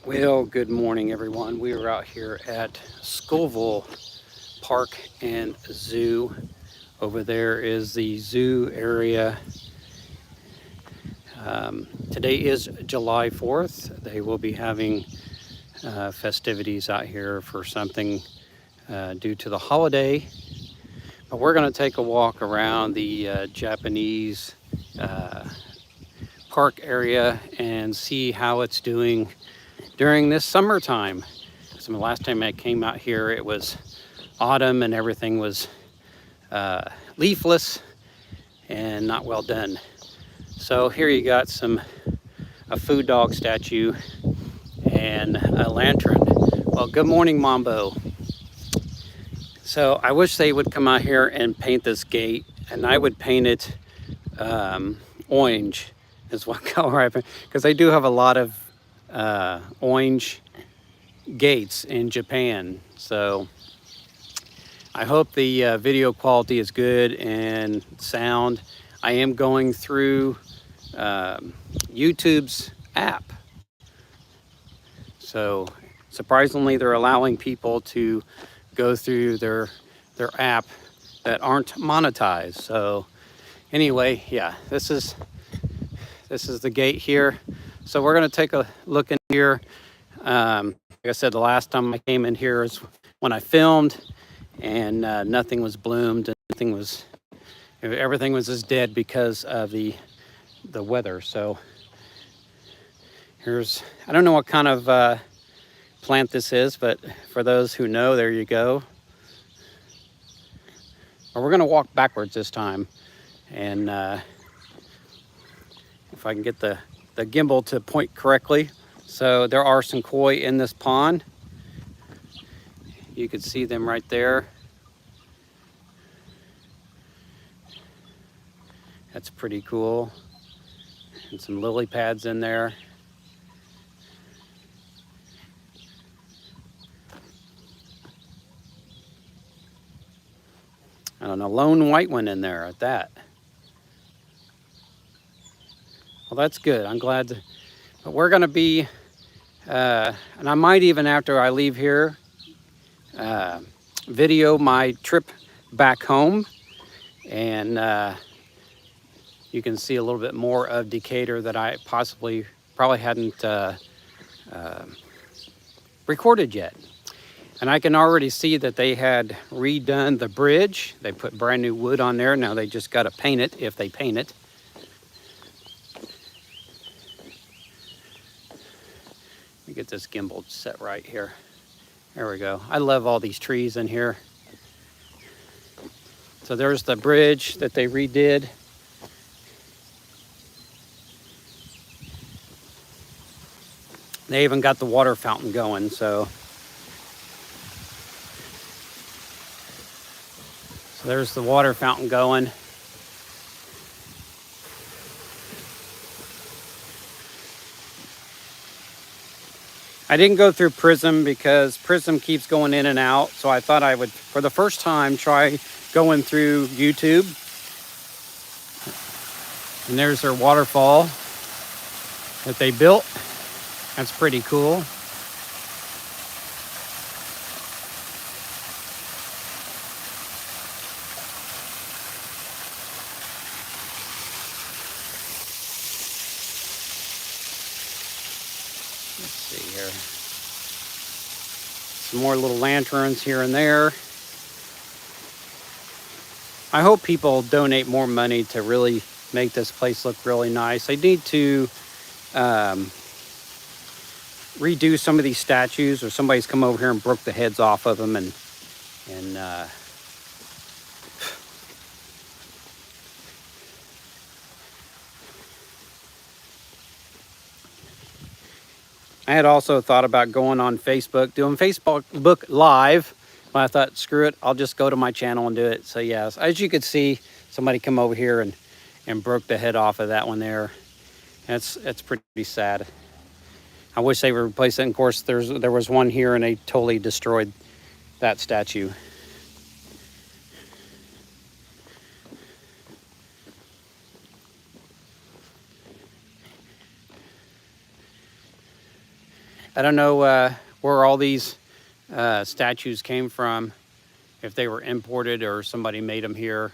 Well, good morning, everyone. We are out here at Scovill Park and Zoo. Over there is the zoo area. Today is July 4th. They will be having festivities out here for something due to the holiday. But we're going to take a walk around the Japanese park area and see how it's doing during this summertime. So the last time I came out here, it was autumn and everything was leafless and not well done. So here you got a food dog statue and a lantern. Well, good morning, Mambo. So I wish they would come out here and paint this gate, and I would paint it orange is what color I paint, because they do have a lot of orange gates in Japan. So I hope the video quality is good and sound. I am going through YouTube's app. So surprisingly, they're allowing people to go through their app that aren't monetized. So anyway, yeah, this is the gate here. So we're gonna take a look in here. Like I said, the last time I came in here is when I filmed, and nothing was bloomed, and everything was just dead because of the weather. So I don't know what kind of plant this is, but for those who know, there you go. But we're gonna walk backwards this time, and if I can get the gimbal to point correctly. So there are some koi in this pond. You can see them right there. That's pretty cool. And some lily pads in there. And a lone white one in there at that. Well, that's good. I'm glad. But we're going to be, and I might even after I leave here, video my trip back home, and you can see a little bit more of Decatur that I probably hadn't recorded yet. And I can already see that they had redone the bridge. They put brand new wood on there. Now they just got to paint it, if they paint it. Let me get this gimbal set right here. There we go. I love all these trees in here. So there's the bridge that they redid. They even got the water fountain going, so there's the water fountain going. I didn't go through Prism because Prism keeps going in and out, so I thought I would, for the first time, try going through YouTube. And there's their waterfall that they built. That's pretty cool. Let's see here. Some more little lanterns here and there. I hope people donate more money to really make this place look really nice. I need to redo some of these statues, or somebody's come over here and broke the heads off of them, and I had also thought about going on Facebook, doing Facebook Live, but I thought, screw it, I'll just go to my channel and do it. So yes, as you could see, somebody come over here and broke the head off of that one there. That's pretty sad. I wish they would replace it. And of course, there was one here, and they totally destroyed that statue. I don't know where all these statues came from, if they were imported or somebody made them here.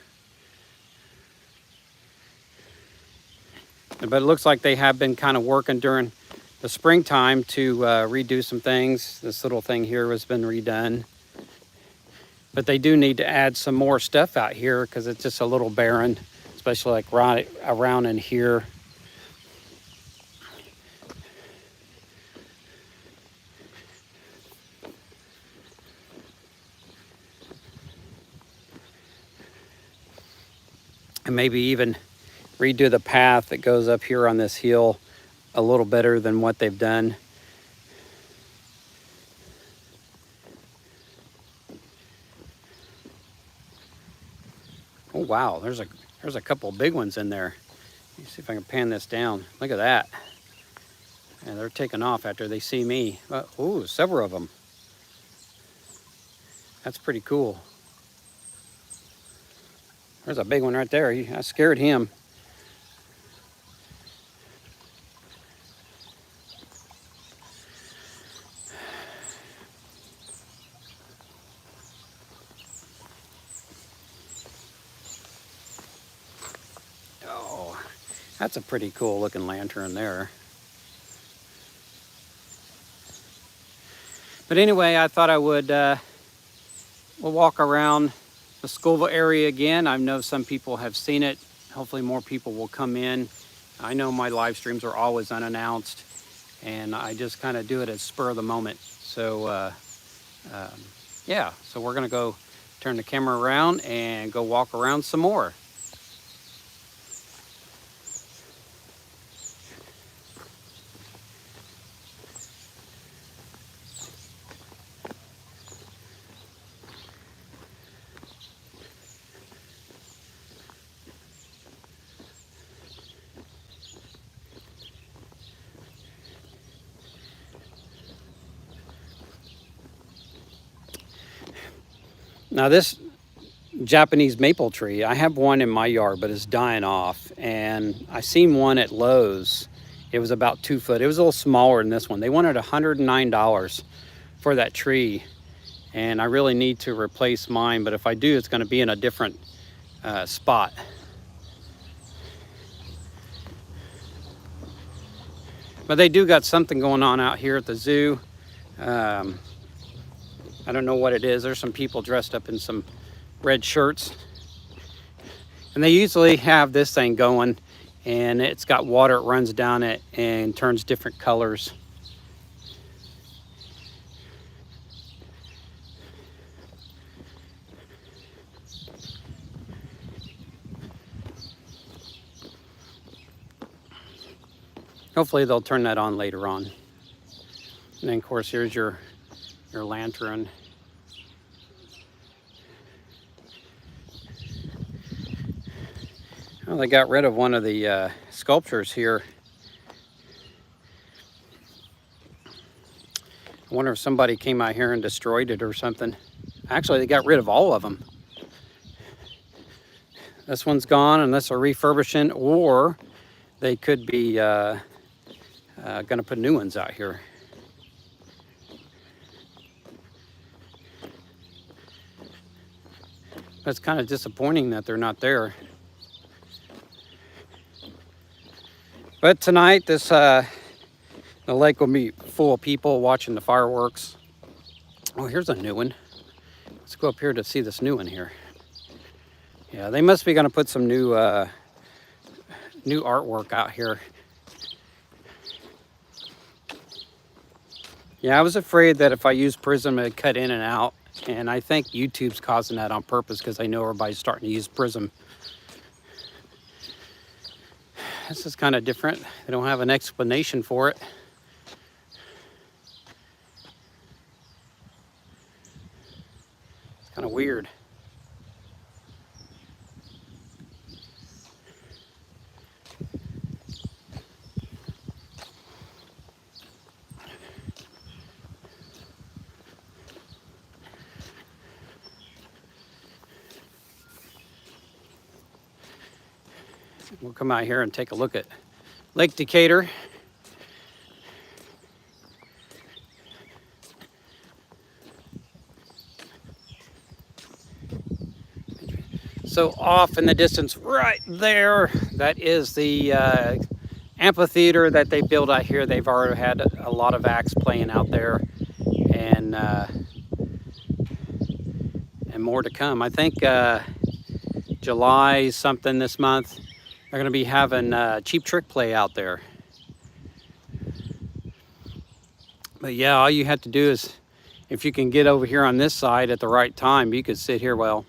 But it looks like they have been kind of working during the springtime to redo some things. This little thing here has been redone. But they do need to add some more stuff out here because it's just a little barren, especially like right around in here. And maybe even redo the path that goes up here on this hill a little better than what they've done. Oh wow, there's a couple of big ones in there. Let me see if I can pan this down. Look at that. And they're taking off after they see me. Oh, several of them. That's pretty cool. There's a big one right there. I scared him. Oh, that's a pretty cool looking lantern there. But anyway, I thought I would we'll walk around the Scovill area again. I know some people have seen it. Hopefully more people will come in. I know my live streams are always unannounced, and I just kind of do it at spur of the moment. So yeah, so we're gonna go turn the camera around and go walk around some more. Now this Japanese maple tree, I have one in my yard, but it's dying off. And I seen one at Lowe's. It was about 2 foot. It was a little smaller than this one. They wanted $109 for that tree. And I really need to replace mine, but if I do, it's gonna be in a different spot. But they do got something going on out here at the zoo. I don't know what it is. There's some people dressed up in some red shirts. And they usually have this thing going, and it's got water, it runs down it and turns different colors. Hopefully they'll turn that on later on. And then of course here's your lantern. Well, they got rid of one of the sculptures here. I wonder if somebody came out here and destroyed it or something. Actually, they got rid of all of them. This one's gone unless they're refurbishing, or they could be gonna put new ones out here. It's kind of disappointing that they're not there. But tonight, the lake will be full of people watching the fireworks. Oh, here's a new one. Let's go up here to see this new one here. Yeah, they must be gonna put some new artwork out here. Yeah, I was afraid that if I use Prism, it'd cut in and out. And I think YouTube's causing that on purpose because I know everybody's starting to use Prism. This is kind of different. They don't have an explanation for it. It's kind of weird. We'll come out here and take a look at Lake Decatur. So off in the distance right there, that is the amphitheater that they built out here. They've already had a lot of acts playing out there, and more to come. I think July something this month, they're going to be having Cheap Trick play out there. But yeah, all you have to do is, if you can get over here on this side at the right time, you could sit here. Well,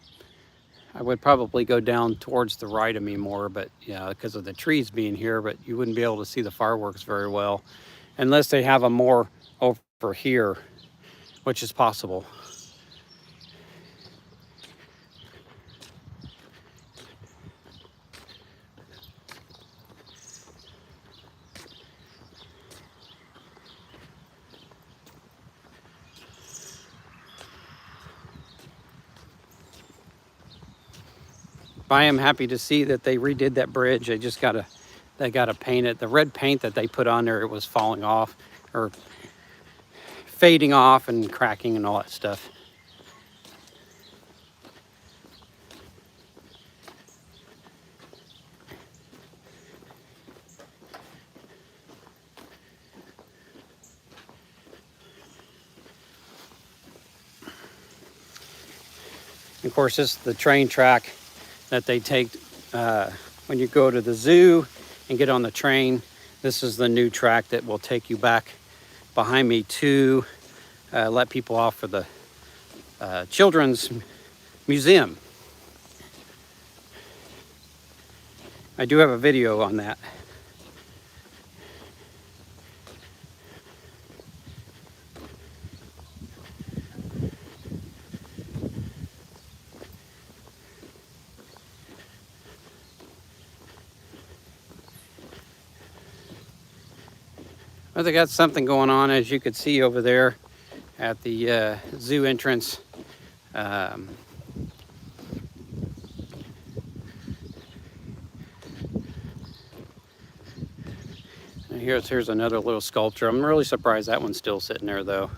I would probably go down towards the right of me more, but yeah, because of the trees being here, but you wouldn't be able to see the fireworks very well unless they have them more over here, which is possible. I am happy to see that they redid that bridge. They gotta paint it. The red paint that they put on there, it was falling off or fading off and cracking and all that stuff. Of course, this is the train track that they take when you go to the zoo and get on the train. This is the new track that will take you back behind me to let people off for the children's museum. I do have a video on that. Well, they got something going on, as you could see over there at the zoo entrance. Here's another little sculpture. I'm really surprised that one's still sitting there, though.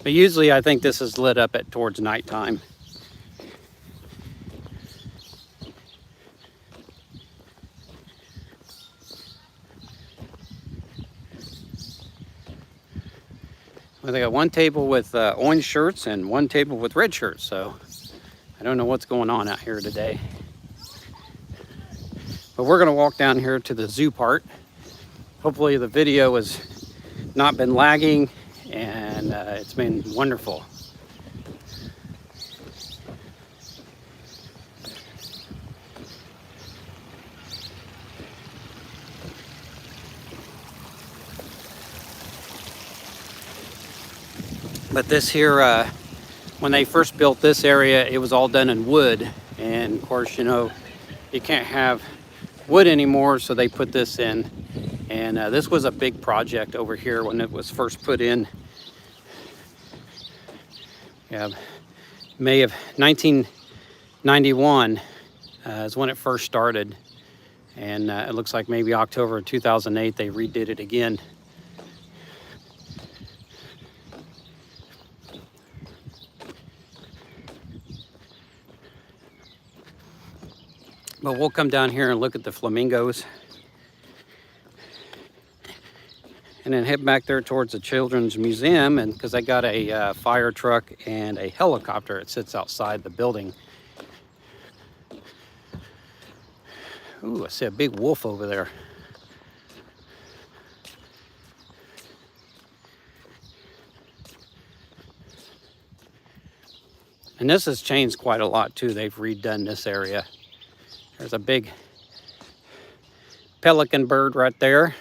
But usually I think this is lit up towards nighttime. Well, they got one table with orange shirts and one table with red shirts, so I don't know what's going on out here today. But we're gonna walk down here to the zoo part. Hopefully the video has not been lagging, and it's been wonderful. But this here, when they first built this area, it was all done in wood. And of course, you know, you can't have wood anymore, so they put this in. And this was a big project over here when it was first put in. Yeah, May of 1991 is when it first started. And it looks like maybe October of 2008, they redid it again. But we'll come down here and look at the flamingos. And then head back there towards the Children's Museum, and because they got a fire truck and a helicopter. It sits outside the building. Ooh, I see a big wolf over there. And this has changed quite a lot too. They've redone this area. There's a big pelican bird right there.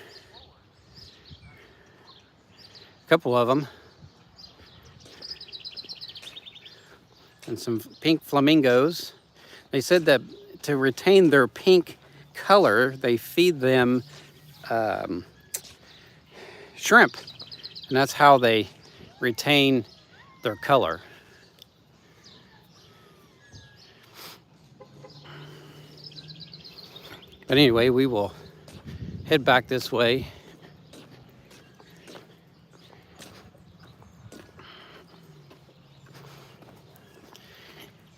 A couple of them. And some pink flamingos. They said that to retain their pink color, they feed them shrimp. And that's how they retain their color. But anyway, we will head back this way.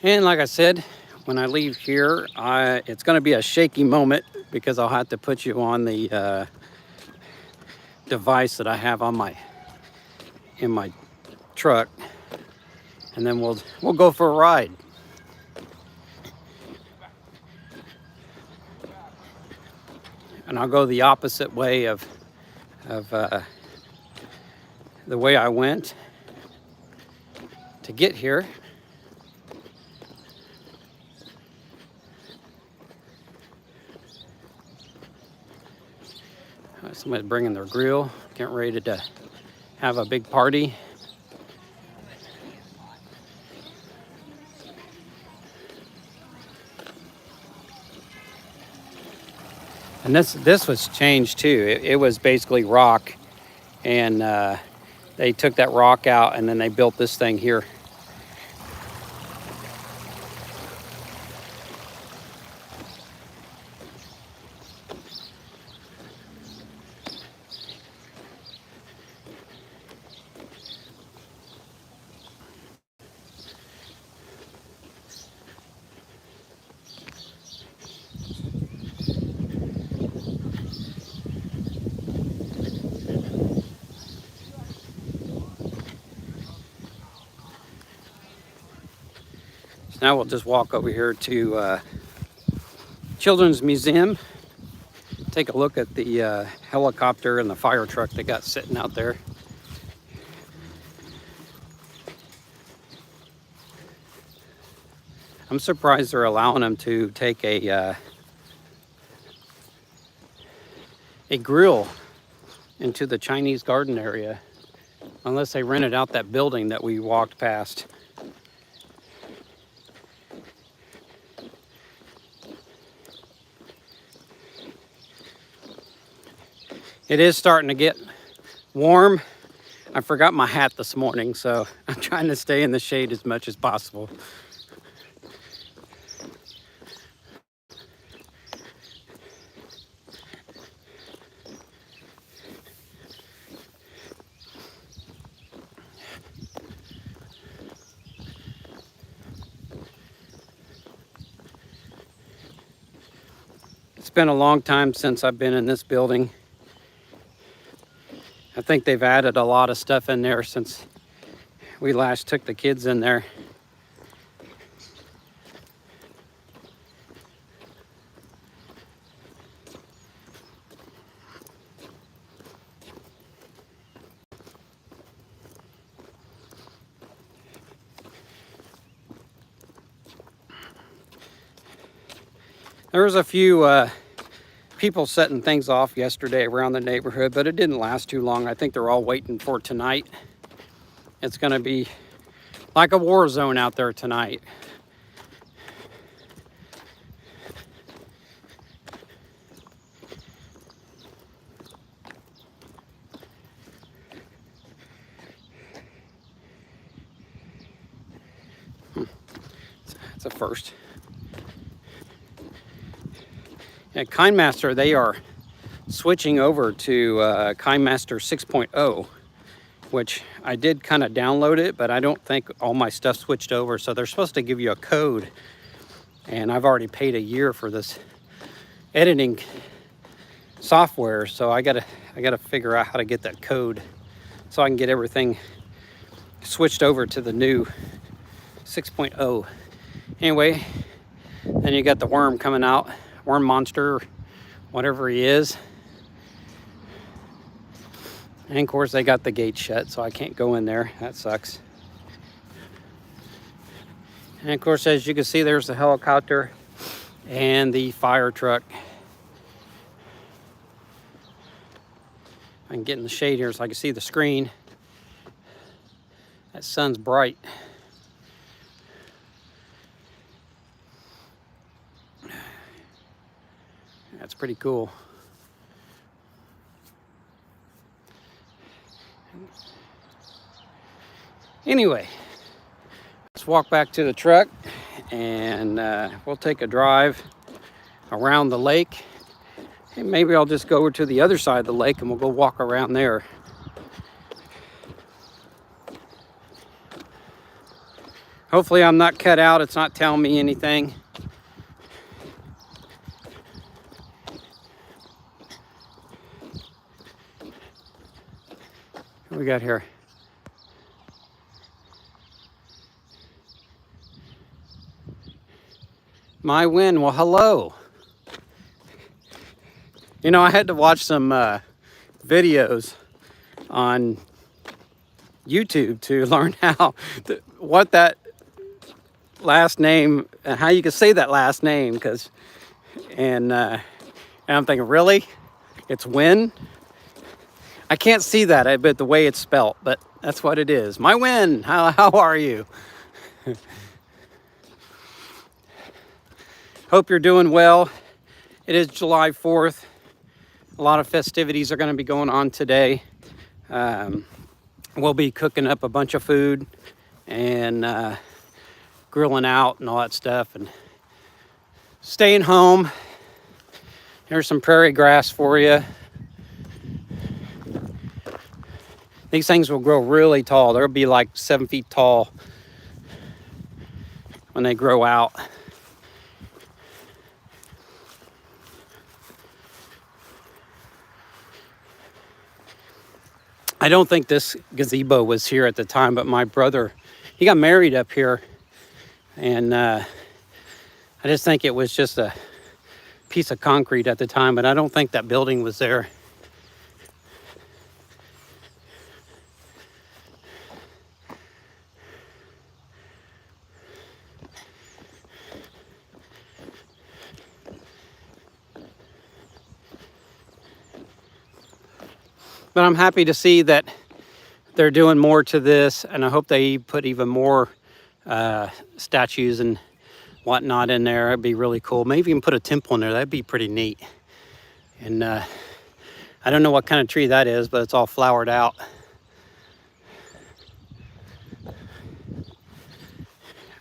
And like I said, when I leave here, it's going to be a shaky moment because I'll have to put you on the device that I have on in my truck, and then we'll go for a ride. And I'll go the opposite way of the way I went to get here. Somebody's bringing their grill, getting ready to have a big party. And this was changed too. It was basically rock, and they took that rock out and then they built this thing here. Now we'll just walk over here to Children's Museum, take a look at the helicopter and the fire truck they got sitting out there. I'm surprised they're allowing them to take a grill into the Chinese garden area, unless they rented out that building that we walked past. It is starting to get warm. I forgot my hat this morning, so I'm trying to stay in the shade as much as possible. It's been a long time since I've been in this building. I think they've added a lot of stuff in there since we last took the kids in there. There was a few people setting things off yesterday around the neighborhood, but it didn't last too long. I think they're all waiting for tonight. It's going to be like a war zone out there tonight. It's a first. At KindMaster, they are switching over to KindMaster 6.0, which I did kind of download it, but I don't think all my stuff switched over. So they're supposed to give you a code, and I've already paid a year for this editing software. So I gotta figure out how to get that code so I can get everything switched over to the new 6.0. Anyway, then you got the worm coming out. Worm monster, whatever he is. And of course they got the gate shut, so I can't go in there. That sucks. And of course, as you can see, there's the helicopter and the fire truck. I can get in the shade here so I can see the screen. That sun's bright. That's pretty cool. Anyway, let's walk back to the truck and we'll take a drive around the lake. And maybe I'll just go over to the other side of the lake and we'll go walk around there. Hopefully I'm not cut out. It's not telling me anything. What we got here? My win. Well, hello. You know, I had to watch some videos on YouTube to learn what that last name, how you can say that last name, and I'm thinking, really? It's Win? I can't see that, but the way it's spelt, but that's what it is. My Win. How are you? Hope you're doing well. It is July 4th. A lot of festivities are going to be going on today. We'll be cooking up a bunch of food and grilling out and all that stuff and staying home. Here's some prairie grass for you. These things will grow really tall. They'll be like 7 feet tall when they grow out. I don't think this gazebo was here at the time, but my brother, he got married up here, and I just think it was just a piece of concrete at the time, but I don't think that building was there. But I'm happy to see that they're doing more to this, and I hope they put even more statues and whatnot in there. It'd be really cool. Maybe even put a temple in there. That'd be pretty neat. And I don't know what kind of tree that is, but it's all flowered out.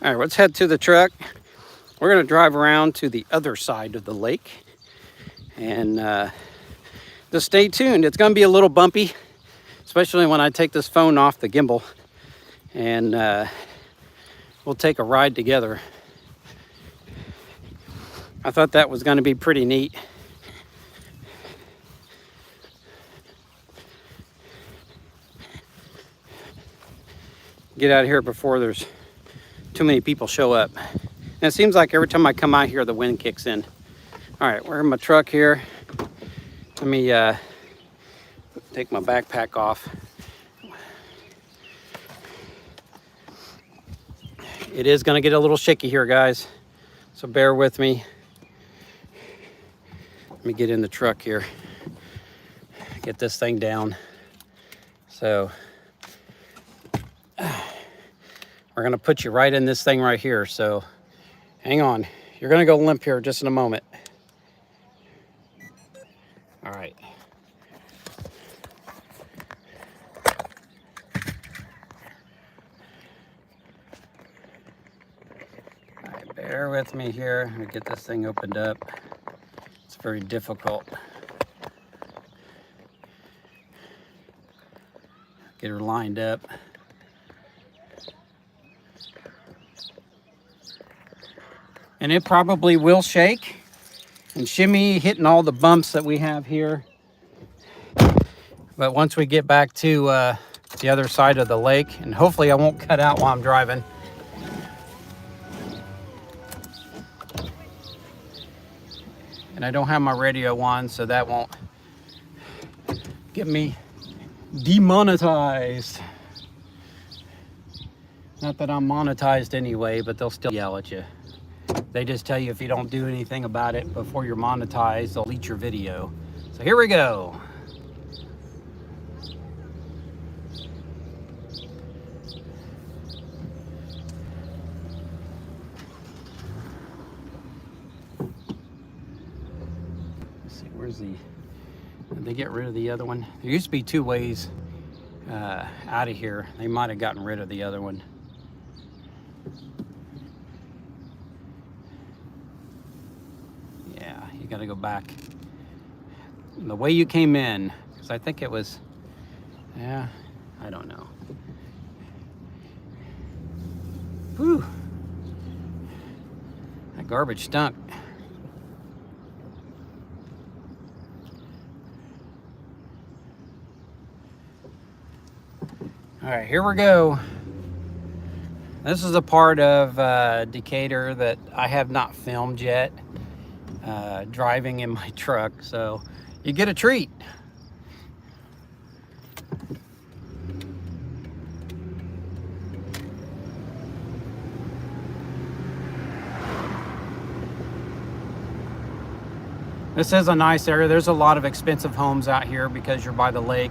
All right, let's head to the truck. We're gonna drive around to the other side of the lake, and just stay tuned. It's gonna be a little bumpy, especially when I take this phone off the gimbal, and we'll take a ride together. I thought that was gonna be pretty neat. Get out of here before there's too many people show up. And it seems like every time I come out here, the wind kicks in. All right, we're in my truck here. Let me take my backpack off. It is gonna get a little shaky here, guys, so bear with me. Let me get in the truck here, get this thing down. So we're gonna put you right in this thing right here, so hang on. You're gonna go limp here just in a moment. All right. All right, bear with me here. Let me get this thing opened up. It's very difficult. Get her lined up. And it probably will shake and shimmy, hitting all the bumps that we have here. But once we get back to the other side of the lake, and hopefully I won't cut out while I'm driving. And I don't have my radio on, so that won't get me demonetized. Not that I'm monetized anyway, but they'll still yell at you. They just tell you if you don't do anything about it before you're monetized, they'll delete your video. So here we go. Let's see, where's the... Did they get rid of the other one? There used to be two ways out of here. They might have gotten rid of the other one. Got to go back the way you came in, because I think it was, yeah, I don't know. Whew. That garbage stunk. All right, here we go. This is a part of Decatur that I have not filmed yet, driving in my truck, so you get a treat. This is a nice area. There's a lot of expensive homes out here because you're by the lake,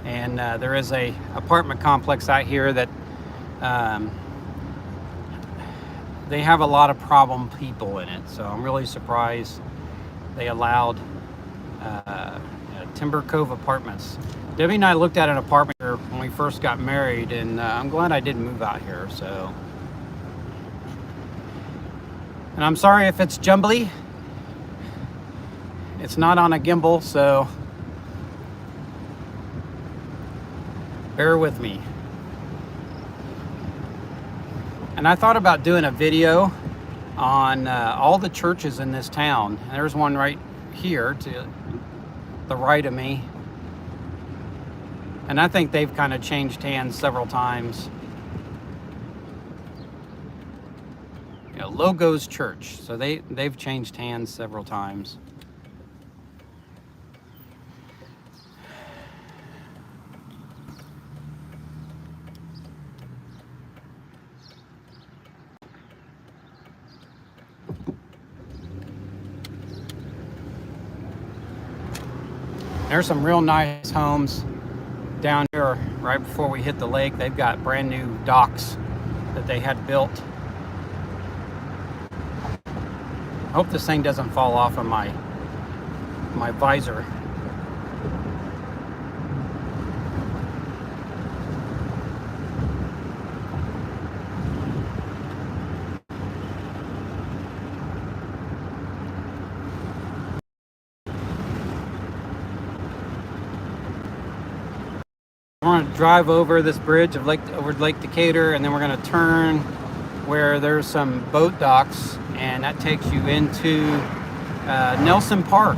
and there is a apartment complex out here that they have a lot of problem people in it. So I'm really surprised they allowed Timber Cove Apartments. Debbie and I looked at an apartment here when we first got married, and I'm glad I didn't move out here. So, and I'm sorry if it's jumbly. It's not on a gimbal, so bear with me. And I thought about doing a video on all the churches in this town. There's one right here to the right of me. And I think they've kind of changed hands several times. You know, Logos Church. So they've changed hands several times. There's some real nice homes down here right before we hit the lake. They've got brand new docks that they had built. I hope this thing doesn't fall off of my visor. We're going to drive over this bridge of over Lake Decatur, and then we're going to turn where there's some boat docks, and that takes you into Nelson Park.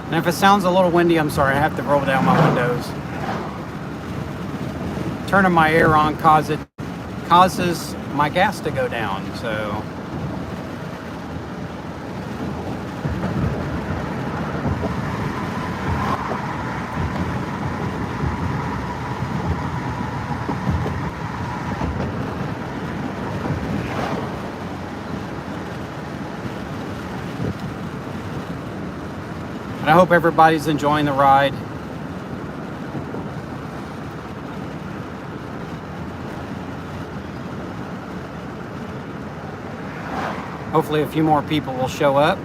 And if it sounds a little windy, I'm sorry, I have to roll down my windows. Turning my air on causes my gas to go down, so and I hope everybody's enjoying the ride. Hopefully a few more people will show up,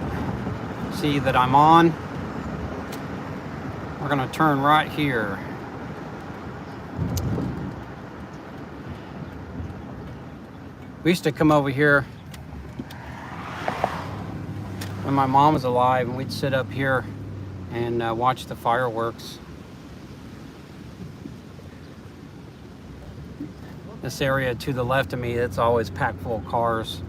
see that I'm on. We're gonna turn right here. We used to come over here when my mom was alive, and we'd sit up here and watch the fireworks. This area to the left of me, it's always packed full of cars.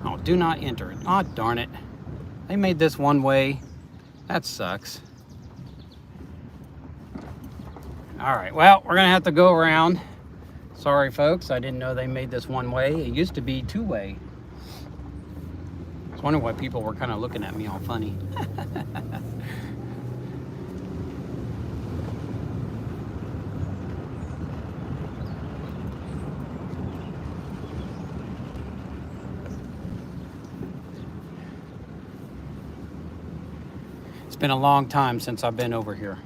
Oh, do not enter. Oh, darn it. They made this one way. That sucks. All right, well, we're gonna have to go around. Sorry, folks, I didn't know they made this one way. It used to be two-way. I was wondering why people were kind of looking at me all funny. It's been a long time since I've been over here.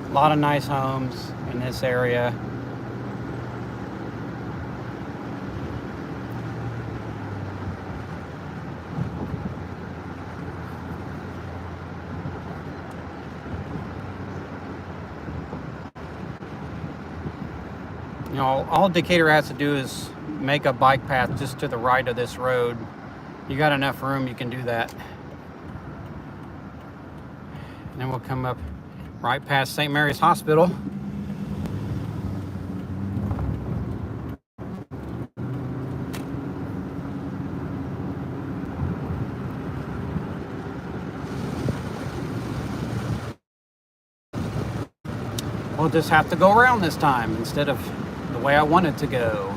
A lot of nice homes in this area. know, all Decatur has to do is make a bike path just to the right of this road. You got enough room, you can do that. And then we'll come up right past St. Mary's Hospital. We'll just have to go around this time instead of the way I wanted to go.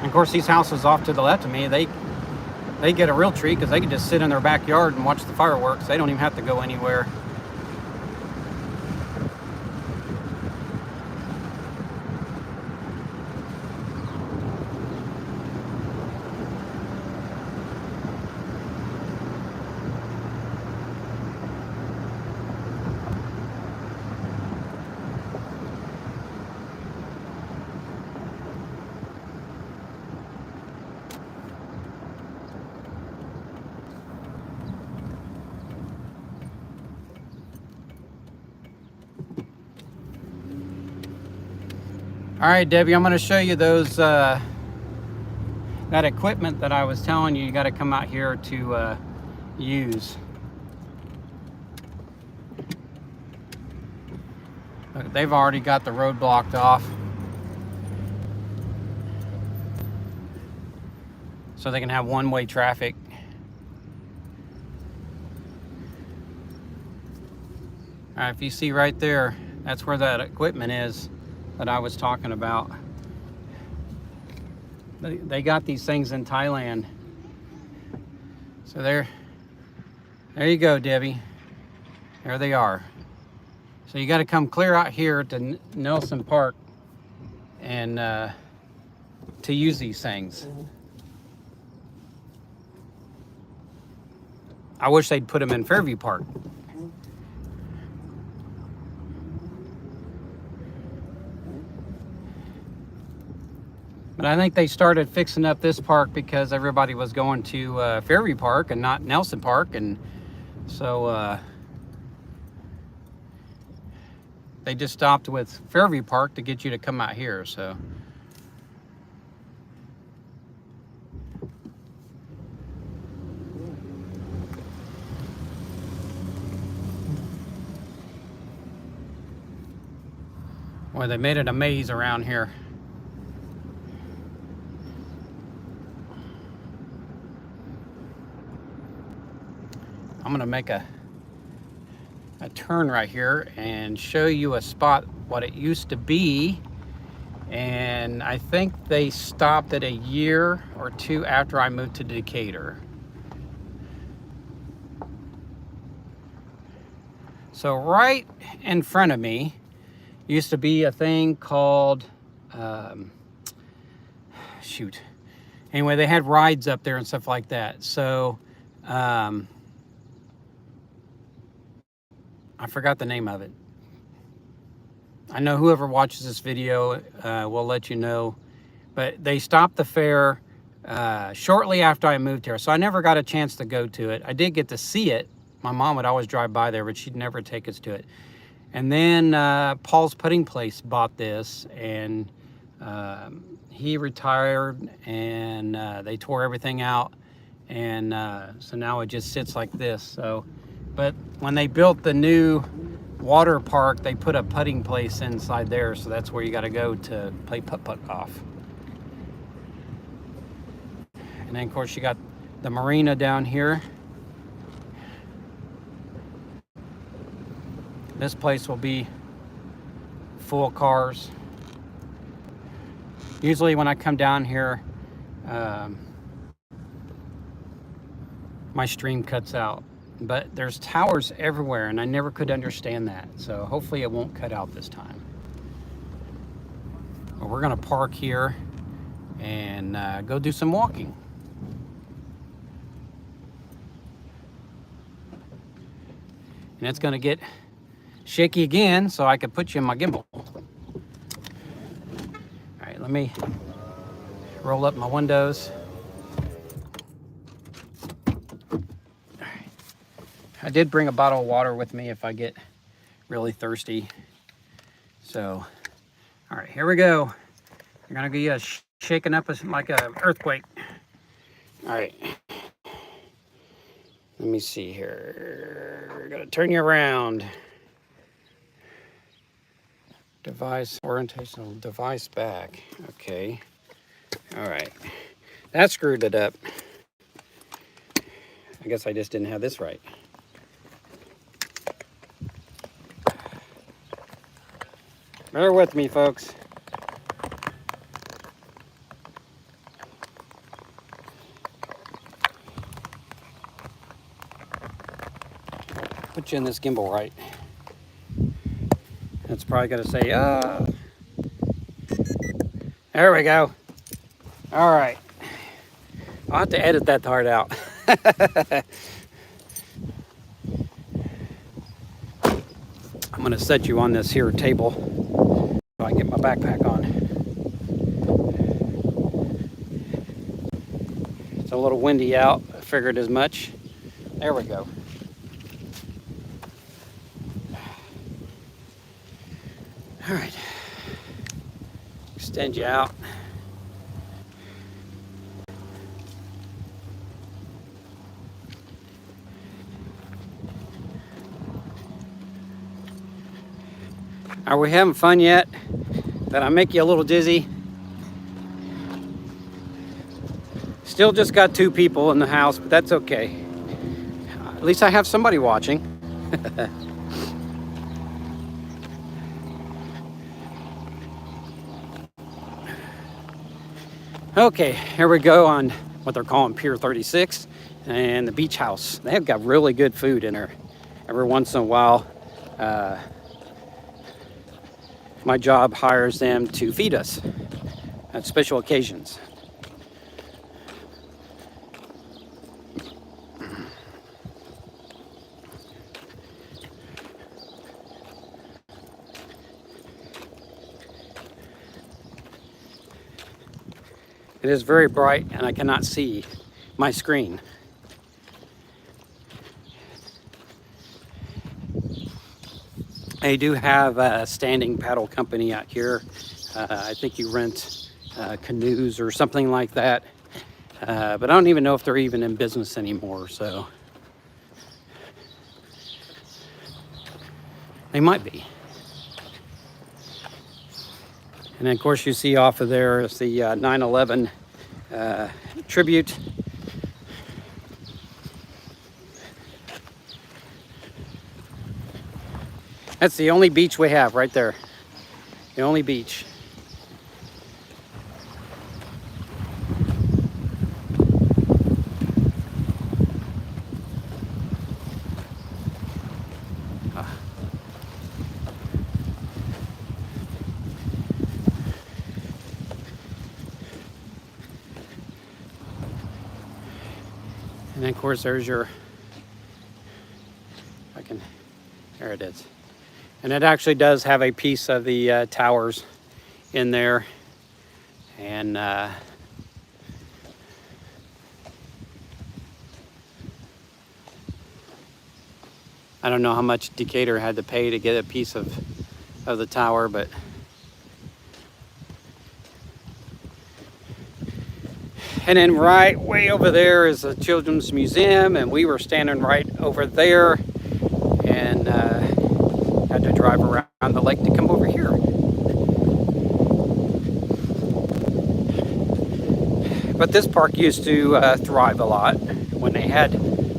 Of course, these houses off to the left of me, they get a real treat because they can just sit in their backyard and watch the fireworks. They don't even have to go anywhere. All right, Debbie, I'm going to show you those that equipment that I was telling you got to come out here to use. They've already got the road blocked off, so they can have one-way traffic. All right, if you see right there, that's where that equipment is that I was talking about. They got these things in Thailand. So there you go, Debbie. There they are. So you got to come clear out here to Nelson Park and to use these things. I wish they'd put them in Fairview Park. But I think they started fixing up this park because everybody was going to Fairview Park and not Nelson Park, and so they just stopped with Fairview Park to get you to come out here. So boy, they made it a maze around here. I'm gonna make a turn right here and show you a spot what it used to be, and I think they stopped it a year or two after I moved to Decatur. So right in front of me used to be a thing called shoot, anyway, they had rides up there and stuff like that. So I forgot the name of it. I know whoever watches this video will let you know. But they stopped the fair shortly after I moved here, so I never got a chance to go to it. I did get to see it. My mom would always drive by there, but she'd never take us to it. And then Paul's Putting Place bought this, and he retired, and they tore everything out, and so now it just sits like this. So. But when they built the new water park, they put a putting place inside there, so that's where you got to go to play putt-putt golf. And then, of course, you got the marina down here. This place will be full cars. Usually when I come down here, my stream cuts out. But there's towers everywhere, and I never could understand that. So hopefully it won't cut out this time. Well, we're gonna park here and go do some walking. And it's gonna get shaky again, so I can put you in my gimbal. All right, let me roll up my windows. All right. I did bring a bottle of water with me if I get really thirsty. So, all right, here we go. You're gonna be shaking up like an earthquake. All right. Let me see here. We're gonna turn you around. Device orientational device back. Okay. All right. That screwed it up. I guess I just didn't have this right. Bear with me, folks. Put you in this gimbal right. It's probably gonna say, there we go. All right. I'll have to edit that part out. I'm gonna set you on this here table so I get my backpack on. It's a little windy out. I figured as much. There we go. All right. Extend you out. Are we having fun yet? Did I make you a little dizzy? Still just got 2 people in the house, but that's okay. At least I have somebody watching. Okay, here we go on what they're calling Pier 36 and the beach house. They've got really good food in there. Every once in a while, my job hires them to feed us at special occasions. It is very bright and I cannot see my screen. They do have a standing paddle company out here. I think you rent canoes or something like that. But I don't even know if they're even in business anymore, so they might be. And then of course you see off of there is the 9/11 tribute. That's the only beach we have right there. The only beach. And then of course there's your, there it is. And it actually does have a piece of the towers in there. And I don't know how much Decatur had to pay to get a piece of the tower, but and then right way over there is a children's museum, and we were standing right over there and had to drive around the lake to come over here. But this park used to thrive a lot when they had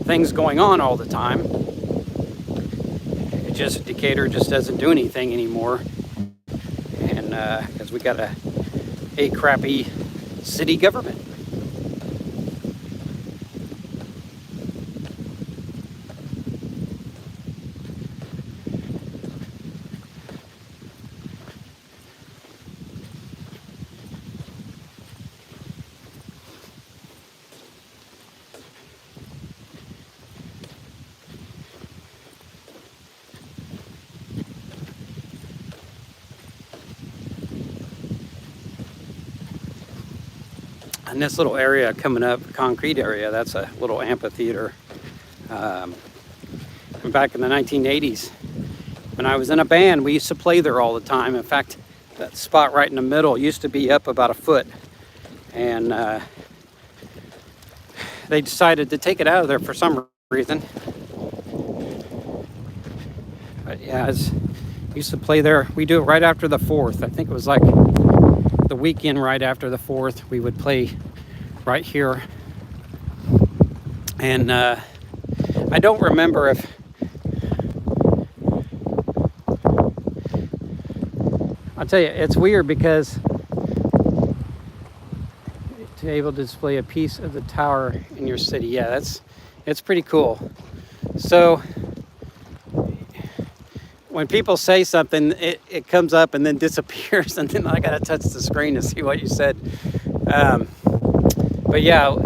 things going on all the time. It just, Decatur just doesn't do anything anymore. And because we got a crappy city government. And this little area coming up, concrete area, that's a little amphitheater. Back in the 1980s, when I was in a band, we used to play there all the time. In fact, that spot right in the middle used to be up about a foot. And they decided to take it out of there for some reason. But yeah, we used to play there. We do it right after the 4th. I think it was like the weekend right after the 4th. We would play right here. And I don't remember if I'll tell you, it's weird because to be able to display a piece of the tower in your city, yeah, it's pretty cool. So when people say something, it comes up and then disappears, and then I gotta touch the screen to see what you said. But yeah,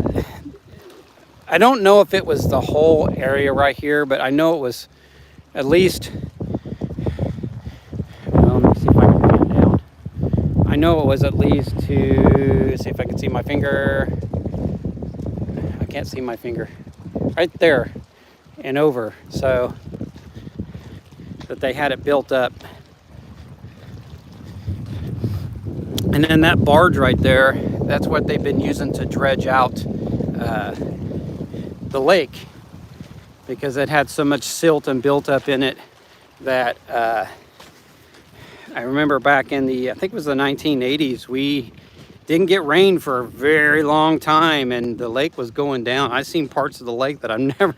I don't know if it was the whole area right here, but I know it was at least, well, let me see if I can put it down. I know it was at least to, see if I can see my finger. I can't see my finger. Right there and over. So that they had it built up. And then that barge right there, that's what they've been using to dredge out the lake, because it had so much silt and built up in it that I remember back in the, I think it was the 1980s, we didn't get rain for a very long time and the lake was going down. I've seen parts of the lake that I've never,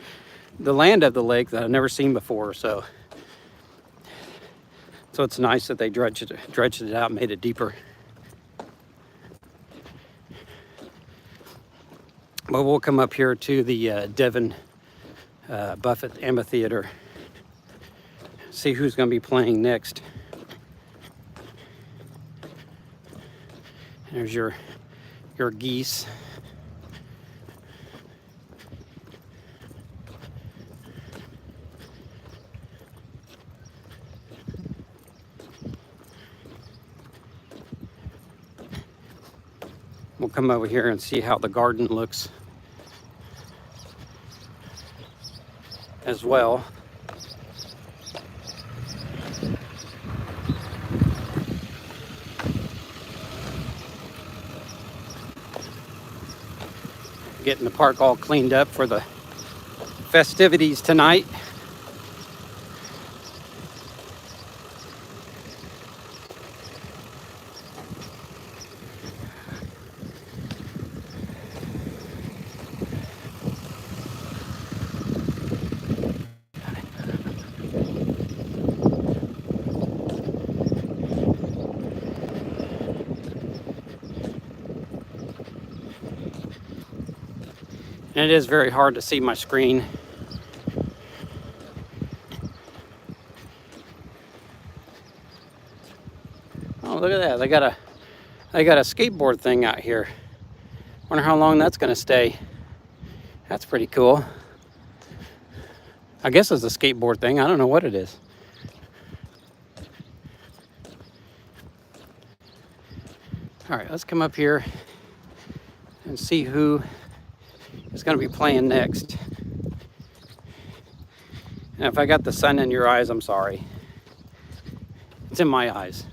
the land of the lake that I've never seen before. So it's nice that they dredged it out and made it deeper. But we'll come up here to the Devin Buffett Amphitheater, see who's going to be playing next. There's your geese. We'll come over here and see how the garden looks as well. Getting the park all cleaned up for the festivities tonight. And it is very hard to see my screen. Oh, look at that. They got a skateboard thing out here. Wonder how long that's gonna stay. That's pretty cool. I guess it's a skateboard thing. I don't know what it is. All right, let's come up here and see who is going to be playing next. And if I got the sun in your eyes, I'm sorry. It's in my eyes.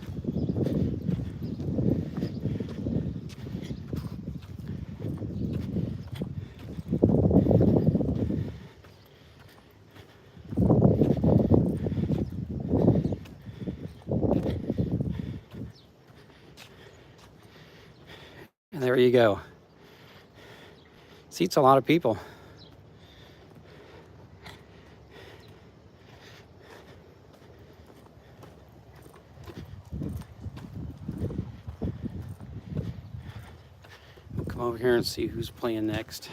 And there you go. Seats a lot of people. We'll come over here and see who's playing next.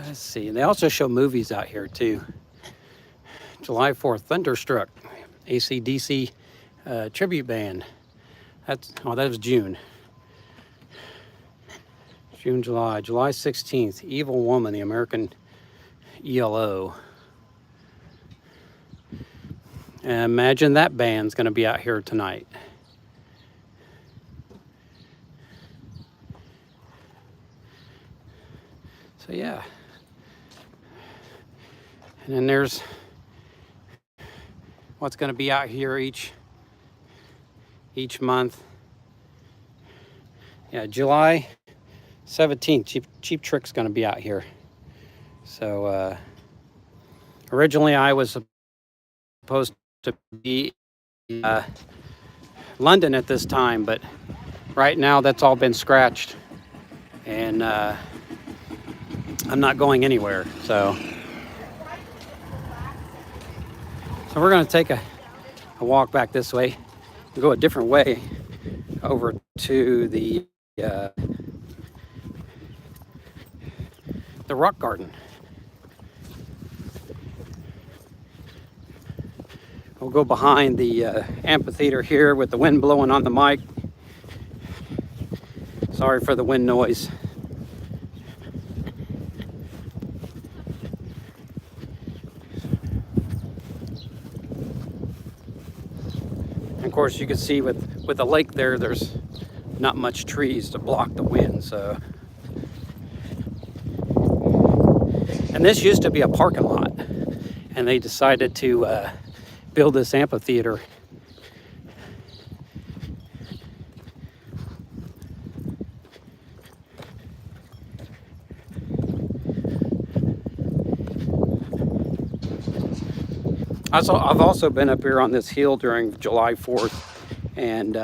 Let's see. They also show movies out here too. July 4th, Thunderstruck, AC/DC tribute band. That was June. June, July 16th, Evil Woman, the American ELO. And imagine that band's going to be out here tonight. So yeah. And then there's what's going to be out here each month. Yeah, July 17th, Cheap Trick's going to be out here. So originally I was supposed to be in London at this time, but right now that's all been scratched, and I'm not going anywhere. So we're going to take a walk back this way, go a different way over to the rock garden. We'll go behind the amphitheater here with the wind blowing on the mic. Sorry for the wind noise. And of course, you can see with the lake there, there's not much trees to block the wind. So, and this used to be a parking lot, and they decided to build this amphitheater. I've also been up here on this hill during July 4th and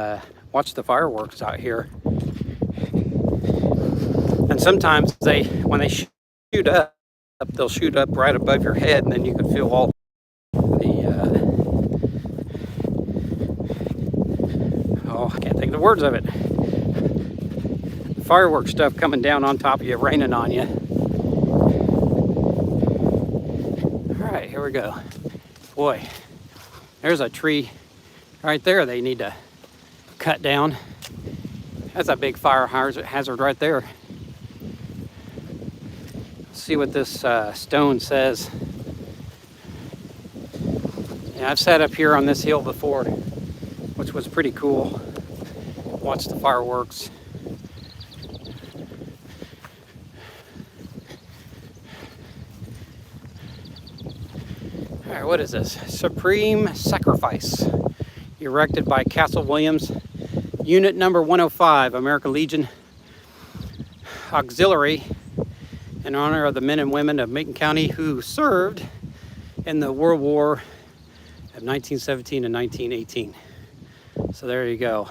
watched the fireworks out here. And sometimes when they shoot up, they'll shoot up right above your head, and then you can feel all the I can't think of the words of it. The fireworks stuff coming down on top of you, raining on you. All right, here we go. Boy, there's a tree right there they need to cut down. That's a big fire hazard right there. Let's see what this stone says. Yeah, I've sat up here on this hill before, which was pretty cool. Watched the fireworks. All right, what is this? Supreme Sacrifice, erected by Castle Williams, Unit Number 105, American Legion Auxiliary, in honor of the men and women of Macon County who served in the World War of 1917 and 1918. So there you go,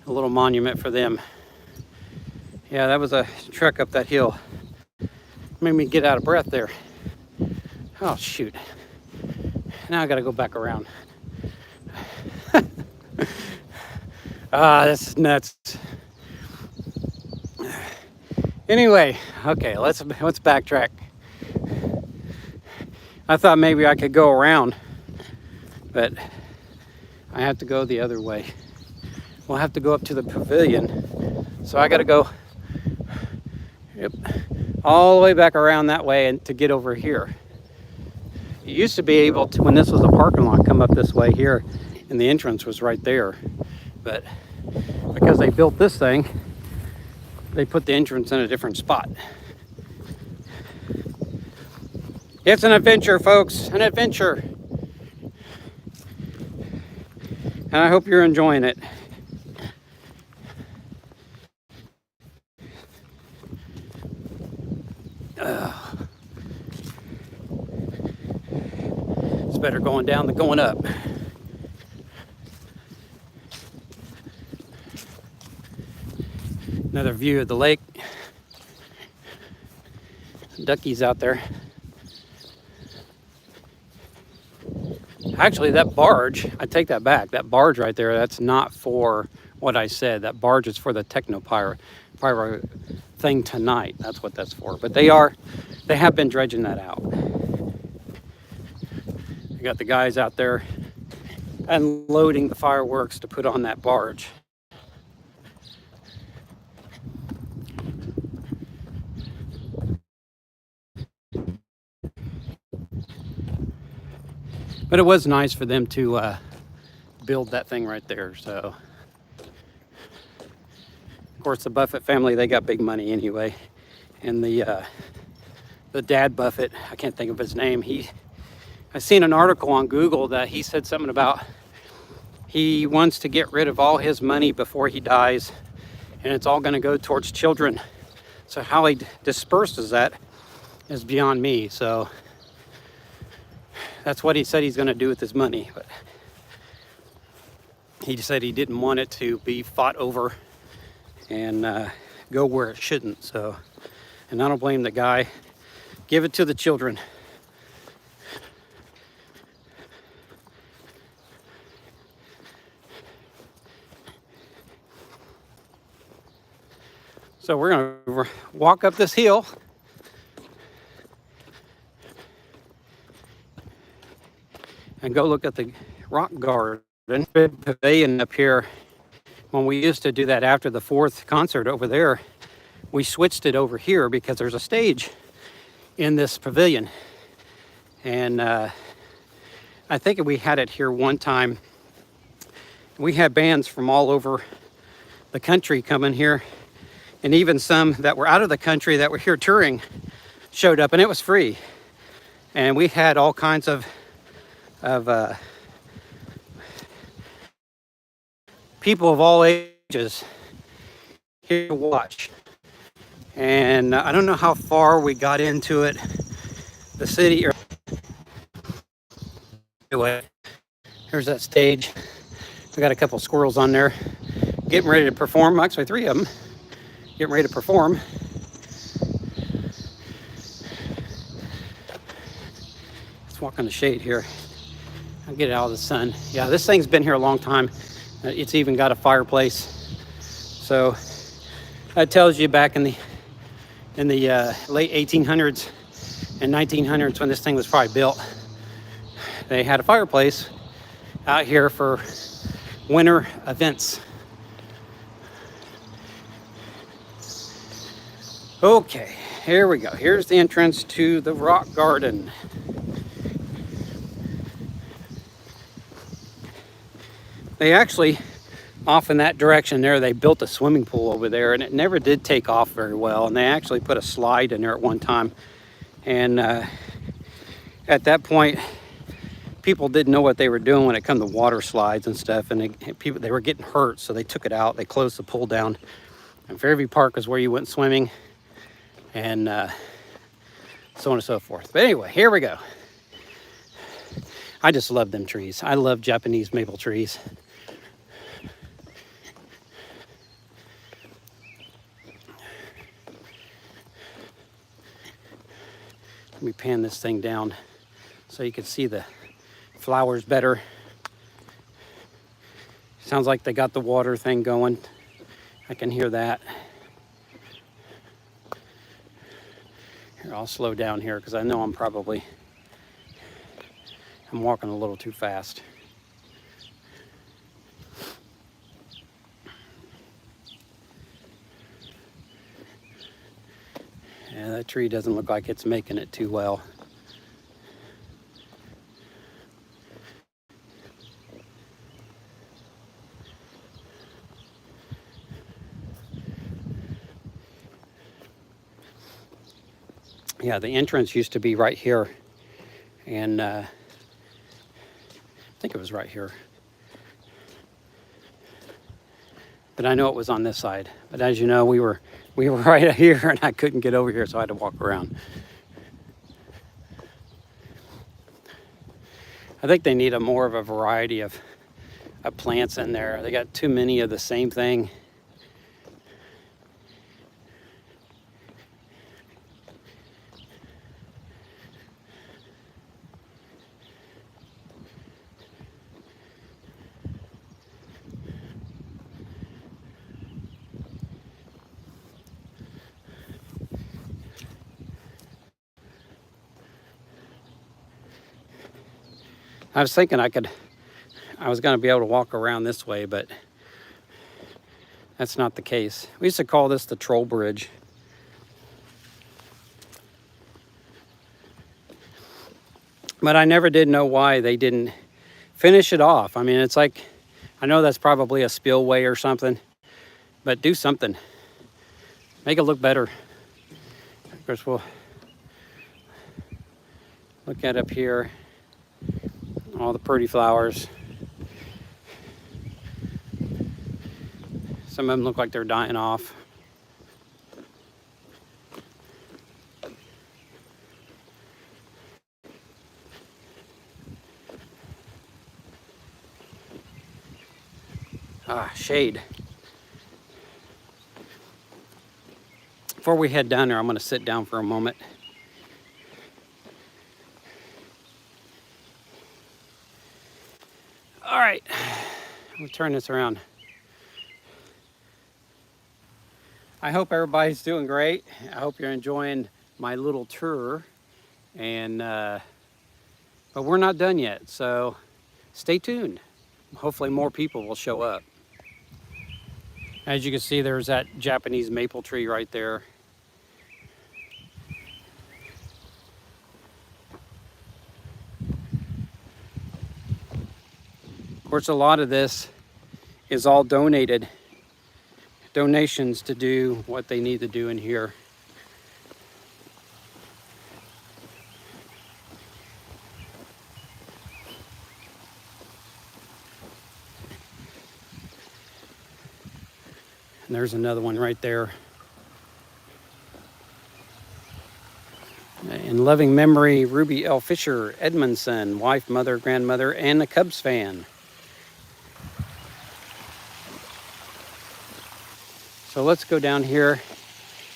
a little monument for them. Yeah, that was a trek up that hill. Made me get out of breath there. Oh shoot. Now I gotta go back around. This is nuts. Anyway, okay, let's backtrack. I thought maybe I could go around, but I have to go the other way. We'll have to go up to the pavilion. So I gotta go all the way back around that way and to get over here. You used to be able to, when this was a parking lot, come up this way here, and the entrance was right there. But because they built this thing, they put the entrance in a different spot. It's an adventure, folks, an adventure. And I hope you're enjoying it. It's better going down than going up. Another view of the lake. Duckies out there. Actually, that barge, I take that back. That barge right there, that's not for what I said. That barge is for the pyro thing tonight. That's what that's for. But they have been dredging that out. You got the guys out there unloading the fireworks to put on that barge. But it was nice for them to build that thing right there. So, of course, the Buffett family, they got big money anyway. And the dad Buffett, I can't think of his name. I seen an article on Google that he said something about he wants to get rid of all his money before he dies, and it's all going to go towards children. So how he disperses that is beyond me. So that's what he said he's going to do with his money. But he said he didn't want it to be fought over and go where it shouldn't. So, and I don't blame the guy. Give it to the children. So we're going to walk up this hill. And go look at the rock garden. Pavilion up here. When we used to do that after the 4th concert over there, we switched it over here because there's a stage in this pavilion. And I think we had it here one time. We had bands from all over the country coming here. And even some that were out of the country that were here touring showed up, and it was free. And we had all kinds of people of all ages here to watch. And I don't know how far we got into it, the city. Anyway, here's that stage. We got a couple squirrels on there getting ready to perform. Actually, 3 of them getting ready to perform. Let's walk in the shade here. I'll get it out of the sun. Yeah, this thing's been here a long time. It's even got a fireplace. So that tells you back in the late 1800s and 1900s, when this thing was probably built, they had a fireplace out here for winter events. Okay, here we go. Here's the entrance to the rock garden. They actually, off in that direction there, they built a swimming pool over there, and it never did take off very well. And they actually put a slide in there at one time. And at that point, people didn't know what they were doing when it come to water slides and stuff. And they were getting hurt, so they took it out. They closed the pool down. And Fairview Park is where you went swimming, and so on and so forth. But anyway, here we go. I just love them trees. I love Japanese maple trees. Let me pan this thing down so you can see the flowers better. Sounds like they got the water thing going. I can hear that. Here, I'll slow down here because I know I'm walking a little too fast. Yeah, that tree doesn't look like it's making it too well. Yeah, the entrance used to be right here, and I think it was right here. But I know it was on this side. But as you know, we were right here, and I couldn't get over here, so I had to walk around. I think they need more of a variety of plants in there. They got too many of the same thing. I was thinking I was going to be able to walk around this way, but that's not the case. We used to call this the Troll Bridge. But I never did know why they didn't finish it off. I mean, it's like, I know that's probably a spillway or something, but do something. Make it look better. Of course, we'll look at up here, all the pretty flowers. Some of them look like they're dying off. Ah, shade. Before we head down there, I'm going to sit down for a moment. All right, we'll turn this around. I hope everybody's doing great. I hope you're enjoying my little tour. And but we're not done yet, so stay tuned. Hopefully more people will show up. As you can see, there's that Japanese maple tree right there. Of course, a lot of this is all donations to do what they need to do in here. And there's another one right there. In loving memory, Ruby L. Fisher Edmondson, wife, mother, grandmother, and a Cubs fan. So let's go down here.